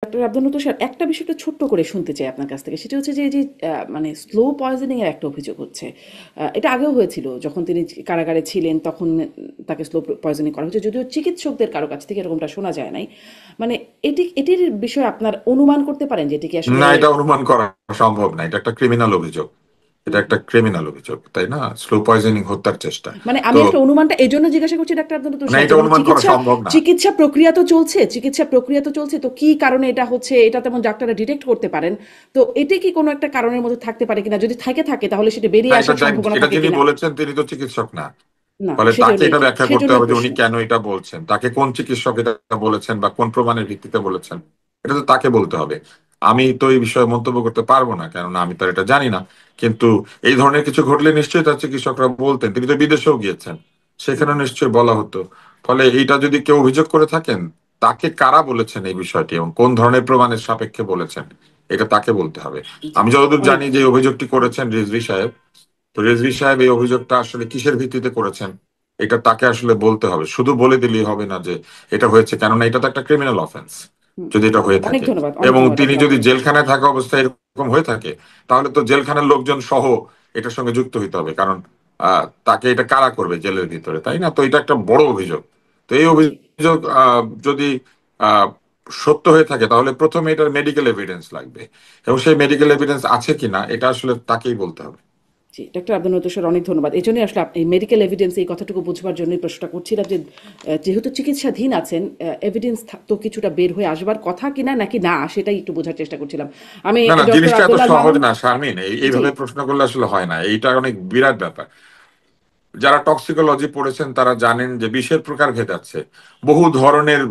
Doctor Abdul sir, একটা বিষয় একটু ছোট্ট করে শুনতে চাই আপনার কাছ থেকে। সেটা হচ্ছে যে এই যে মানে স্লো পয়জনিং এর একটা অভিযোগ হচ্ছে। এটা আগেও হয়েছিল যখন তিনি কারাগারে ছিলেন, তখন তাকে স্লো পয়জনিং করা হয়েছে, যদিও চিকিৎসকদের কারো কাছ থেকে এরকমটা শোনা যায় নাই। মানে এটির বিষয়ে আপনার অনুমান করতে পারেন যে এটি কি আসলে? না, এটা অনুমান করা সম্ভব না। এটা একটা ক্রিমিনাল অভিযোগ। এটা একটা ক্রিমিনাল অভিযোগ, তাই না? স্লো পয়জনিং, হত্যার চেষ্টা। মানে তো আমি আসলে অনুমানটা এই জন্য জিজ্ঞাসা করছি ডাক্তার আব্দুল না, তুষার, যে এটা মানে অনুমান করা চিকিৎসা সম্ভব না। চিকিৎসা প্রক্রিয়া তো চলছে, চিকিৎসা প্রক্রিয়া তো চলছে, তো কি কারণে এটা হচ্ছে এটা তেমন ডাক্তাররা ডিটেক্ট করতে পারেন। তো এটি কি কোনো একটা কারণের মধ্যে থাকতে পারে কিনা, যদি থাকে তাহলে সেটা না, বেরিয়ে এটা আসার সম্ভাবনা এটা থাকে যিনি কিনা? বলেছেন তিনি তো চিকিৎসক না। না, ফলে তাকে সেজন্যই এটা ব্যাখ্যা করতে সেজন্যই হবে যে উনি প্রশ্ন। কেন এটা বলছেন, তাকে কোন চিকিৎসক এটা বলেছেন বা কোন প্রমাণের ভিত্তিতে বলেছেন। এটা তো তাকে বলতে হবে। আমি তো এই বিষয়ে মন্তব্য করতে পারবো না, কেননা আমি তো আর এটা জানি না। কিন্তু এই ধরনের কিছু ঘটলে নিশ্চয়ই তার চিকিৎসকরা বলতেন। তিনি তো বিদেশেও গিয়েছেন, সেখানে নিশ্চয়ই বলা হতো। ফলে এইটা যদি কেউ অভিযোগ করে থাকেন, তাকে কারা বলেছেন এই বিষয়টি এবং কোন ধরনের প্রমাণের সাপেক্ষে বলেছেন, এটা তাকে বলতে হবে। জি, আমি যতদূর অনেক জানি যে এই অভিযোগটি করেছেন রিজভী সাহেব, তো রেজভী সাহেব এই অভিযোগটা আসলে কিসের ভিত্তিতে করেছেন এটা তাকে আসলে বলতে হবে। শুধু বলে দিলেই হবে না যে এটা হয়েছে, কেননা এটা তো একটা ক্রিমিনাল অফেন্স যদি এটা হয়ে অনেক থাকে। ধন্যবাদ, অনেক এবং ধন্যবাদ তিনি ডাক্তার যদি আব্দুল। জেলখানায় থাকা অবস্থায় এরকম হয়ে থাকে, তাহলে তো জেলখানার লোকজন সহ এটার সঙ্গে যুক্ত হইতে হবে। কারণ তাকে এটা কারা করবে জেলের ভিতরে, তাই না? তো এটা একটা বড় অভিযোগ। তো এই জি, অভিযোগ যদি আহ সত্য হয়ে থাকে, তাহলে প্রথমে এটার মেডিকেল এভিডেন্স লাগবে। এবং সেই মেডিকেল এভিডেন্স আছে কিনা এটা আসলে তাকেই বলতে হবে। জি, ডাক্তার আব্দুল স্যার, অনেক ধন্যবাদ। এই জন্যই আসলে এই মেডিকেল এভিডেন্স এই কথাটুকু বুঝবার জন্যই প্রশ্নটা করছিলাম যে যেহেতু চিকিৎসাধীন আছেন, এভিডেন্স তো কিছুটা বের হয়ে আসবার কথা কিনা নাকি না, সেটাই একটু বোঝার চেষ্টা করছিলাম আমি। না, না, ডক্টর জিনিসটা এত আব্দুল্লাহ সহজ মামুন। না শারমিন। জি, এইভাবে প্রশ্ন করলে আসলে হয় না। এইটা অনেক বিরাট ব্যাপার। যারা টক্সিকোলজি পড়েছেন তারা জানেন যে বিষের প্রকারভেদ আছে, বহু ধরনের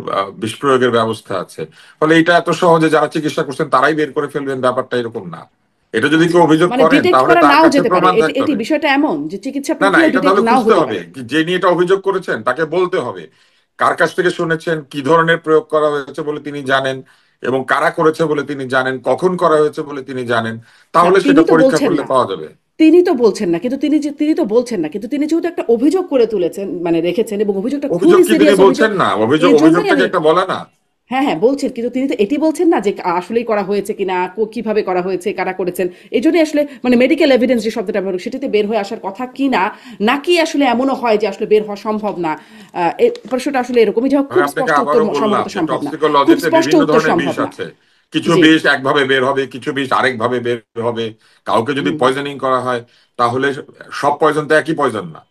বিষ প্রয়োগের ব্যবস্থা আছে। ফলে এটা এত সহজে যারা চিকিৎসা করছেন তারাই বের করে ফেলবেন, ব্যাপারটা এরকম না। এটা যদি আচ্ছা, কেউ অভিযোগ মানে করেন ডিটেক্ট তাহলে করা তার নাও কাছে যেতে পারে, প্রমাণ এটি থাকতে এটি হবে। বিষয়টা এমন যে চিকিৎসা না, না, প্রক্রিয়া এটা ডিটেক্ট তাহলে নাও খুঁজতে হতে হবে পারে। যে নিয়ে এটা অভিযোগ করেছেন তাকে বলতে হবে কার কাছ থেকে শুনেছেন, কি ধরনের প্রয়োগ করা হয়েছে বলে তিনি জানেন, এবং কারা করেছে বলে তিনি জানেন, কখন করা হয়েছে বলে তিনি জানেন। না, তাহলে তিনি সেটা তো পরীক্ষা বলছেন করলে না। পাওয়া যাবে। তিনি তো বলছেন না, কিন্তু তিনি তো বলছেন না, কিন্তু তিনি যেহেতু একটা অভিযোগ করে তুলেছেন, মানে রেখেছেন, এবং অভিযোগটা অভিযোগ খুবই কি তিনি সিরিয়াস অভিযোগ। বলছেন না? অভিযোগ এই জন্যই অভিযোগটাকে আমি, একটা বলে না। হ্যাঁ হ্যাঁ বলছেন, কিন্তু তিনি তো এটি বলছেন না যে আসলেই করা হয়েছে কিনা, কিভাবে করা হয়েছে, কারা করেছেন। এই জন্যই আসলে মানে মেডিকেল এভিডেন্স যে শব্দটা ব্যবহার, সেটিতে বের হয়ে আসার কথা কিনা, নাকি আসলে এমনও হয় যে আসলে বের হওয়া সম্ভব না। এই প্রশ্নটা আসলে এরকমই, যে আমি খুব আপনাকে স্পষ্ট উত্তর আবারও বললাম সম্ভবত যে সম্ভব না, খুব টক্সিকোলজিতে স্পষ্ট বিভিন্ন উত্তর ধরনের সম্ভব বিষ না। আছে। কিছু জি। বিষ একভাবে বের হবে, কিছু বিষ আরেক ভাবে বের হবে। কাউকে যদি হুম হুম পয়জনিং করা হয়, তাহলে সব পয়জন তো একই পয়জন না।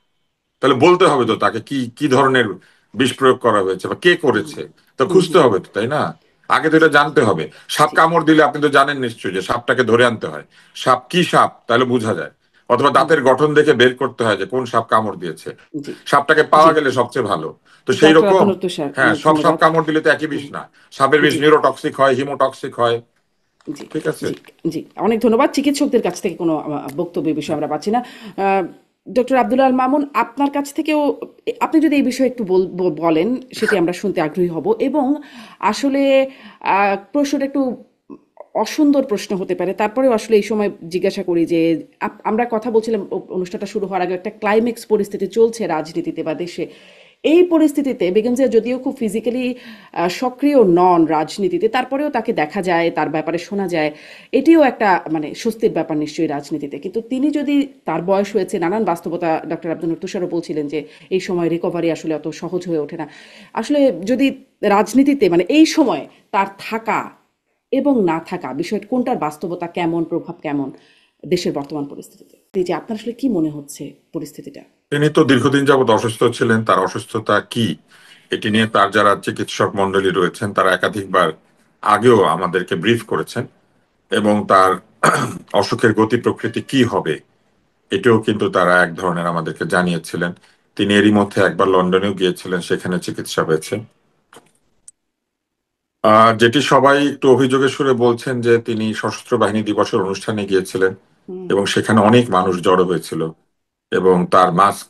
তাহলে বলতে হবে তো তাকে কি কি ধরনের বিষ প্রয়োগ করা হয়েছে বা কে হুম করেছে। তো হুম খুঁজতে হুম হবে তো, তাই না? আগে তো জি এটা জানতে হবে। সাপ জি কামড় দিলে আপনি তো জানেন নিশ্চয়ই যে সাপটাকে ধরে আনতে হয়। সাপ কি সাপ তাহলে বোঝা যায়। অথবা হুম দাঁতের গঠন দেখে বের করতে হয় যে কোন সাপ কামড় দিয়েছে। জি সাপটাকে জি। পাওয়া গেলে সবচেয়ে ভালো। তো সেই ডক্টর রকম। আব্দুল স্যার, হ্যাঁ, অনেক সব সাপ ধন্যবাদ। কামড় দিলে তো একই বিষ হুম, না। সাপের বিষ জি নিউরোটক্সিক হয়, হিমোটক্সিক হয়। জি ঠিক আছে। জি জি। অনেক ধন্যবাদ। চিকিৎসকদের কাছ থেকে কোনো বক্তব্য এই বিষয়ে আমরা পাচ্ছি না। ডক্টর আব্দুল আল মামুন, আপনার কাছ থেকেও আপনি যদি এই বিষয়ে একটু বলেন, সেটি আমরা শুনতে আগ্রহী হব। এবং আসলে প্রশ্নটা একটু অসুন্দর প্রশ্ন হতে পারে, তারপরেও আসলে এই সময় জিজ্ঞাসা করি যে আমরা কথা বলছিলাম অনুষ্ঠানটা শুরু হওয়ার আগে, একটা ক্লাইম্যাক্স পরিস্থিতি চলছে রাজনীতিতে বা দেশে। এই পরিস্থিতিতে বেগম জিয়া যদিও খুব ফিজিক্যালি সক্রিয় নন রাজনীতিতে, তারপরেও তাকে দেখা যায়, তার ব্যাপারে শোনা যায়। এটিও একটা মানে স্বস্তির ব্যাপার নিশ্চয়ই রাজনীতিতে। কিন্তু তিনি যদি, তার বয়স হয়েছে, নানান বাস্তবতা, ডক্টর আব্দুল তুষারও বলছিলেন যে এই সময় রিকভারি আসলে অত সহজ হয়ে ওঠে না। আসলে যদি রাজনীতিতে মানে এই সময় তার থাকা এবং না থাকা বিষয় কোনটার বাস্তবতা কেমন, প্রভাব কেমন দেশের বর্তমান পরিস্থিতিতে, এই যে আপনার আসলে কি মনে হচ্ছে পরিস্থিতিটা? তিনি তো দীর্ঘদিন যাবৎ অসুস্থ ছিলেন। তার অসুস্থতা কি এটি নিয়ে তার যারা চিকিৎসক মন্ডলী রয়েছেন তারা একাধিকবার আগেও আমাদেরকে ব্রিফ করেছেন। এবং তার অসুখের গতি প্রকৃতি কি হবে এটাও কিন্তু তারা এক ধরনের আমাদেরকে জানিয়েছিলেন। তিনি এরই মধ্যে একবার লন্ডনেও গিয়েছিলেন, সেখানে চিকিৎসা হয়েছে। যেটি সবাই একটু অভিযোগের সুরে বলছেন যে তিনি সশস্ত্র বাহিনী দিবসের অনুষ্ঠানে গিয়েছিলেন হুম এবং সেখানে অনেক মানুষ জড়ো হয়েছিল এবং তার মাস্ক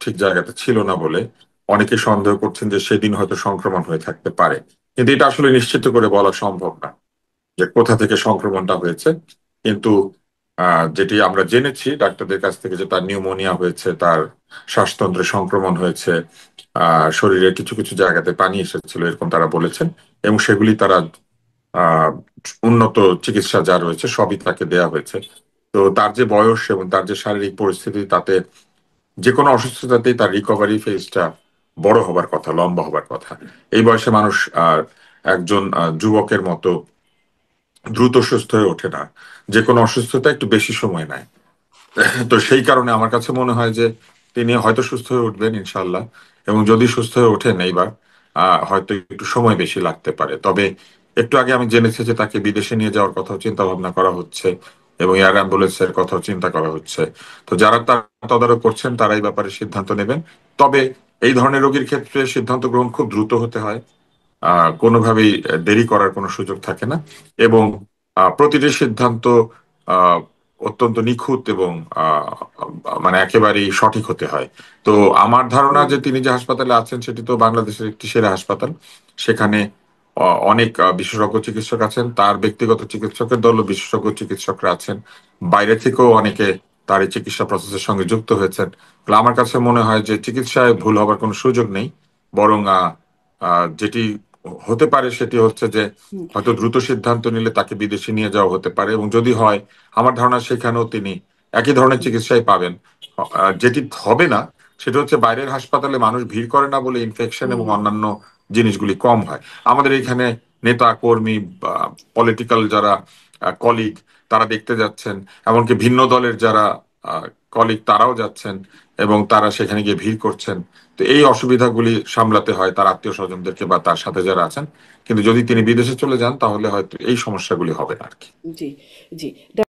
ঠিক জায়গাতে ছিল না বলে অনেকে সন্দেহ করছেন যে সেদিন হয়তো সংক্রমণ হয়ে থাকতে পারে। কিন্তু এটা আসলে নিশ্চিত করে বলা সম্ভব না যে কোথা থেকে সংক্রমণটা হয়েছে। কিন্তু যেটি আমরা জেনেছি ডাক্তারদের কাছ থেকে যে তার নিউমোনিয়া হয়েছে, তার শ্বাসতন্ত্রে সংক্রমণ হয়েছে, শরীরে কিছু কিছু জায়গাতে পানি এসেছিল এরকম তারা বলেছেন। এবং সেগুলি তারা আহ উন্নত চিকিৎসা যা রয়েছে সবই তাকে দেয়া হয়েছে। তো তার যে বয়স এবং তার যে শারীরিক পরিস্থিতি, তাতে যে কোনো অসুস্থতাতেই তার রিকভারি ফেজটা বড় হবার কথা, লম্বা হবার কথা। এই বয়সে মানুষ একজন যুবকের মতো দ্রুত সুস্থ হয়ে ওঠে না, যে কোনো অসুস্থতা একটু বেশি সময় নেয়। তো সেই কারণে আমার কাছে মনে হয় যে তিনি হয়তো সুস্থ হয়ে উঠবেন ইনশাল্লাহ। এবং যদি সুস্থ হয়ে ওঠেন এইবার, হয়তো একটু সময় বেশি লাগতে পারে। তবে একটু আগে আমি জেনেছি যে তাকে বিদেশে নিয়ে যাওয়ার কথাও চিন্তা ভাবনা করা হচ্ছে, এবং এয়ার অ্যাম্বুলেন্সের কথাও চিন্তা করা হচ্ছে। তো যারা তার তদারক করছেন তারা এই ব্যাপারে সিদ্ধান্ত নেবেন। তবে এই ধরনের রোগীর ক্ষেত্রে সিদ্ধান্ত গ্রহণ খুব দ্রুত হতে হয়, কোনোভাবেই দেরি করার কোনো সুযোগ থাকে না। এবং প্রতিটি সিদ্ধান্ত আহ, অত্যন্ত নিখুঁত এবং আহ, মানে একেবারেই সঠিক হতে হয়। তো আমার ধারণা হুম যে তিনি যে হাসপাতালে আছেন সেটি তো বাংলাদেশের একটি সেরা হাসপাতাল। সেখানে অনেক বিশেষজ্ঞ চিকিৎসক আছেন, তার ব্যক্তিগত চিকিৎসকের দলও বিশেষজ্ঞ চিকিৎসকরা আছেন। বাইরে থেকেও অনেকে তার এই চিকিৎসা প্রসেসের সঙ্গে যুক্ত হয়েছেন। তাহলে আমার কাছে মনে হয় যে চিকিৎসায় ভুল হবার কোনো সুযোগ নেই। বরং যেটি হতে পারে সেটি হচ্ছে যে হুম হয়তো দ্রুত সিদ্ধান্ত নিলে তাকে বিদেশে নিয়ে যাওয়া হতে পারে, এবং যদি হয় আমার ধারণা সেখানেও তিনি একই ধরনের হুম চিকিৎসাই পাবেন। যেটি হবে না সেটা হচ্ছে বাইরের হাসপাতালে মানুষ ভিড় করে না বলে ইনফেকশন এবং হুম অন্যান্য জিনিসগুলি কম হয়। আমাদের এখানে নেতা কর্মী, পলিটিক্যাল যারা কলিগ, তারা দেখতে যাচ্ছেন। এমনকি ভিন্ন দলের যারা কলিগ তারাও যাচ্ছেন, এবং তারা সেখানে গিয়ে ভিড় করছেন। তো এই অসুবিধাগুলি সামলাতে হয় তার আত্মীয় স্বজনদেরকে বা তার সাথে যারা আছেন। কিন্তু যদি তিনি বিদেশে চলে যান তাহলে হয়তো এই সমস্যাগুলি হবে না আর কি। জি জি